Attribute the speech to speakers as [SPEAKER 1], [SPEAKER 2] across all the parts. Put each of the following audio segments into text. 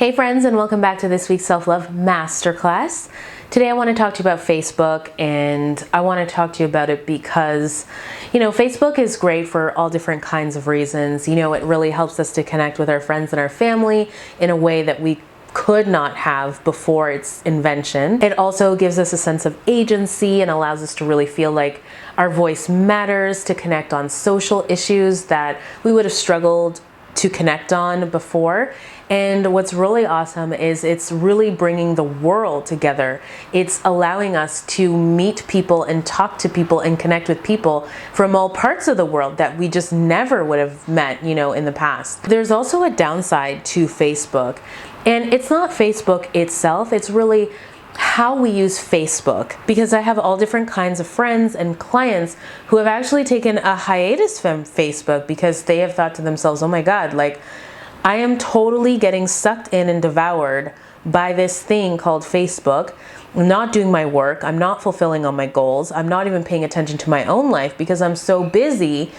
[SPEAKER 1] Hey friends, and welcome back to this week's Self-Love Masterclass. Today I want to talk to you about Facebook, and I want to talk to you about it because, Facebook is great for all different kinds of reasons. It really helps us to connect with our friends and our family in a way that we could not have before its invention. It also gives us a sense of agency and allows us to really feel like our voice matters, to connect on social issues that we would have struggled to connect on before. And what's really awesome is it's really bringing the world together. It's allowing us to meet people and talk to people and connect with people from all parts of the world that we just never would have met, in the past. There's also a downside to Facebook, and it's not Facebook itself, it's really how we use Facebook, because I have all different kinds of friends and clients who have actually taken a hiatus from Facebook because they have thought to themselves, oh my God, I am totally getting sucked in and devoured by this thing called Facebook. I'm not doing my work. I'm not fulfilling all my goals. I'm not even paying attention to my own life because I'm so busy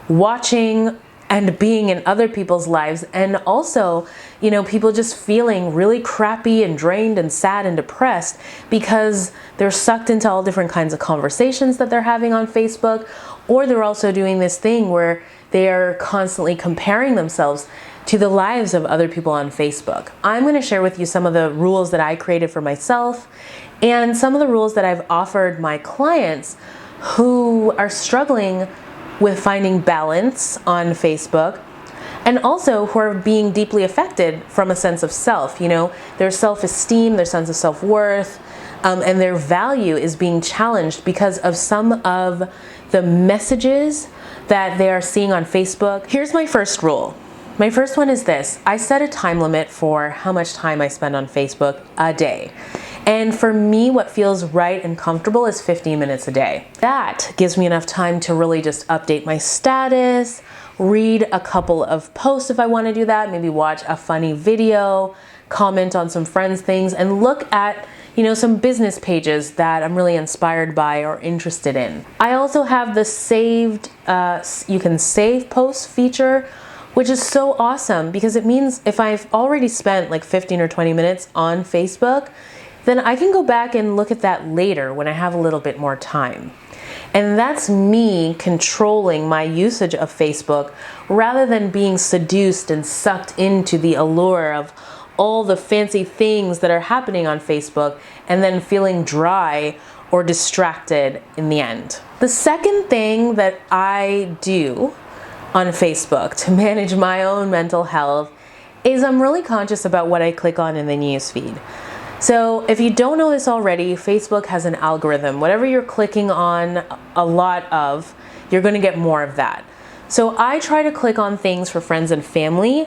[SPEAKER 1] watching and being in other people's lives. And also, people just feeling really crappy and drained and sad and depressed because they're sucked into all different kinds of conversations that they're having on Facebook, or they're also doing this thing where they are constantly comparing themselves to the lives of other people on Facebook. I'm going to share with you some of the rules that I created for myself and some of the rules that I've offered my clients who are struggling with finding balance on Facebook, and also who are being deeply affected from a sense of self. Their self-esteem, their sense of self-worth, and their value is being challenged because of some of the messages that they are seeing on Facebook. Here's my first rule. My first one is this: I set a time limit for how much time I spend on Facebook a day. And for me, what feels right and comfortable is 15 minutes a day. That gives me enough time to really just update my status, read a couple of posts if I want to do that, maybe watch a funny video, comment on some friends' things, and look at some business pages that I'm really inspired by or interested in. I also have the saved, you can save posts feature, which is so awesome because it means if I've already spent 15 or 20 minutes on Facebook, then I can go back and look at that later when I have a little bit more time. And that's me controlling my usage of Facebook rather than being seduced and sucked into the allure of all the fancy things that are happening on Facebook and then feeling dry or distracted in the end. The second thing that I do on Facebook to manage my own mental health is I'm really conscious about what I click on in the newsfeed. So if you don't know this already, Facebook has an algorithm. Whatever you're clicking on a lot of, you're going to get more of that. So I try to click on things for friends and family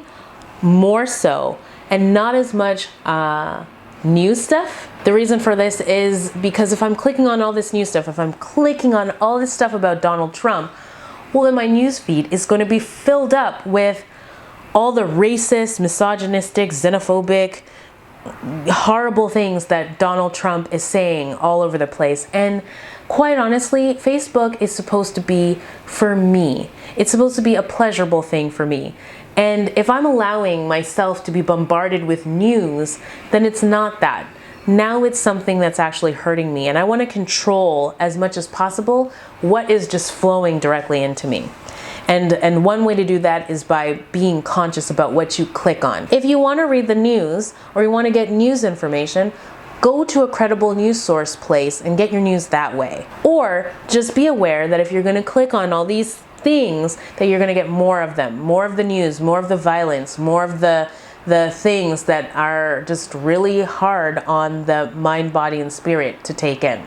[SPEAKER 1] more so, and not as much news stuff. The reason for this is because if I'm clicking on all this new stuff, if I'm clicking on all this stuff about Donald Trump, well, then my news feed is going to be filled up with all the racist, misogynistic, xenophobic, horrible things that Donald Trump is saying all over the place. And quite honestly, Facebook is supposed to be for me. It's supposed to be a pleasurable thing for me. And if I'm allowing myself to be bombarded with news, then it's not that. Now it's something that's actually hurting me, and I want to control as much as possible what is just flowing directly into me. And one way to do that is by being conscious about what you click on. If you want to read the news or you want to get news information, go to a credible news source place and get your news that way. Or just be aware that if you're going to click on all these things, that you're going to get more of them, more of the news, more of the violence, more of the things that are just really hard on the mind, body, and spirit to take in.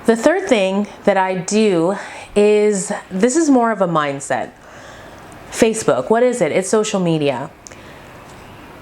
[SPEAKER 1] The third thing that I do is, this is more of a mindset. Facebook, what is it? It's social media.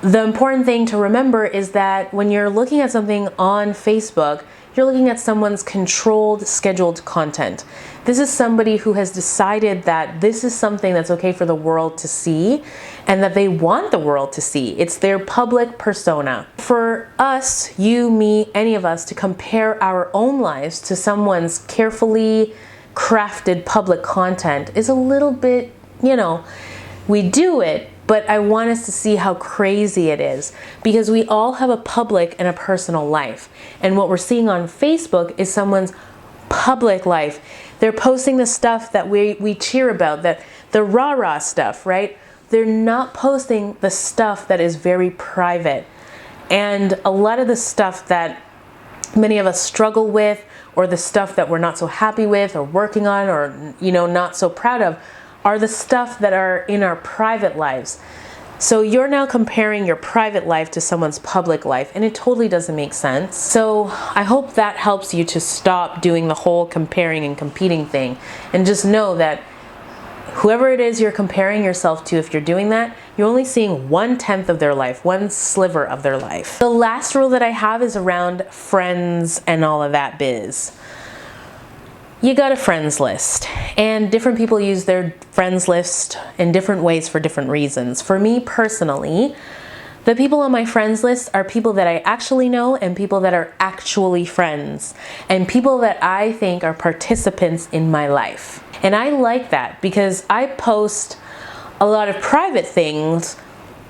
[SPEAKER 1] The important thing to remember is that when you're looking at something on Facebook, you're looking at someone's controlled, scheduled content. This is somebody who has decided that this is something that's okay for the world to see and that they want the world to see. It's their public persona. For us, you, me, any of us, to compare our own lives to someone's carefully crafted public content is a little bit, we do it but I want us to see how crazy it is, because we all have a public and a personal life. And what we're seeing on Facebook is someone's public life. They're posting the stuff that we cheer about, that the rah-rah stuff, right? They're not posting the stuff that is very private. And a lot of the stuff that many of us struggle with, or the stuff that we're not so happy with or working on, or not so proud of, are the stuff that are in our private lives. So you're now comparing your private life to someone's public life, and it totally doesn't make sense. So I hope that helps you to stop doing the whole comparing and competing thing, and just know that whoever it is you're comparing yourself to, if you're doing that, you're only seeing 1/10 of their life, one sliver of their life. The last rule that I have is around friends and all of that biz. You got a friends list, and different people use their friends list in different ways for different reasons. For me personally, the people on my friends list are people that I actually know, and people that are actually friends, and people that I think are participants in my life. And I like that, because I post a lot of private things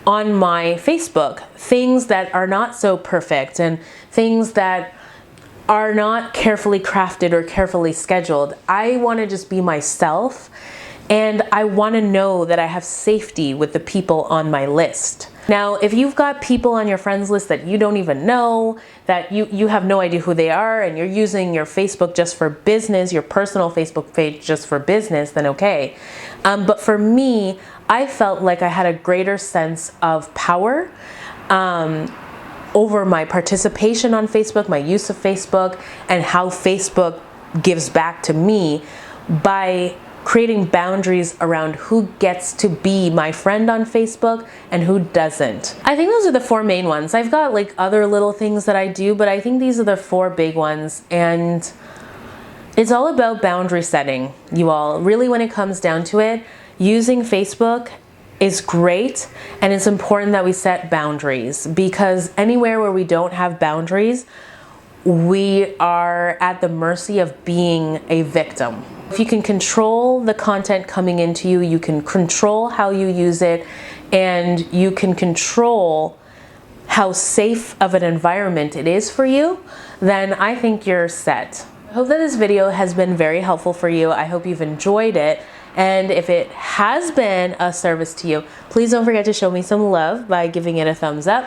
[SPEAKER 1] on my Facebook, things that are not so perfect, and things that are not carefully crafted or carefully scheduled. I want to just be myself, and I want to know that I have safety with the people on my list. Now, if you've got people on your friends list that you don't even know, that you have no idea who they are, and you're using your Facebook just for business, your personal Facebook page just for business, then okay. But for me, I felt like I had a greater sense of power over my participation on Facebook, my use of Facebook, and how Facebook gives back to me by creating boundaries around who gets to be my friend on Facebook and who doesn't. I think those are the 4 main ones. I've got like other little things that I do, but I think these are the 4 big ones. And it's all about boundary setting, you all. Really, when it comes down to it, using Facebook is great, and it's important that we set boundaries, because anywhere where we don't have boundaries, we are at the mercy of being a victim. If you can control the content coming into you, you can control how you use it, and you can control how safe of an environment it is for you, then I think you're set. I hope that this video has been very helpful for you. I hope you've enjoyed it. And if it has been a service to you, please don't forget to show me some love by giving it a thumbs up.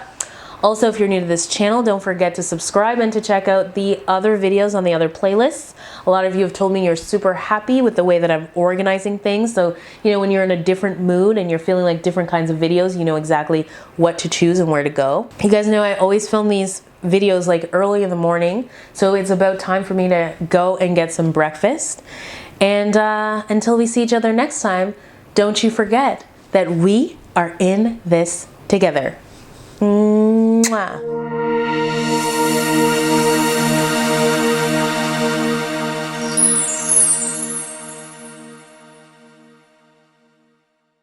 [SPEAKER 1] Also, if you're new to this channel, don't forget to subscribe and to check out the other videos on the other playlists. A lot of you have told me you're super happy with the way that I'm organizing things. So, when you're in a different mood and you're feeling like different kinds of videos, you know exactly what to choose and where to go. You guys know I always film these videos like early in the morning. So it's about time for me to go and get some breakfast. And until we see each other next time, don't you forget that we are in this together. Mwah.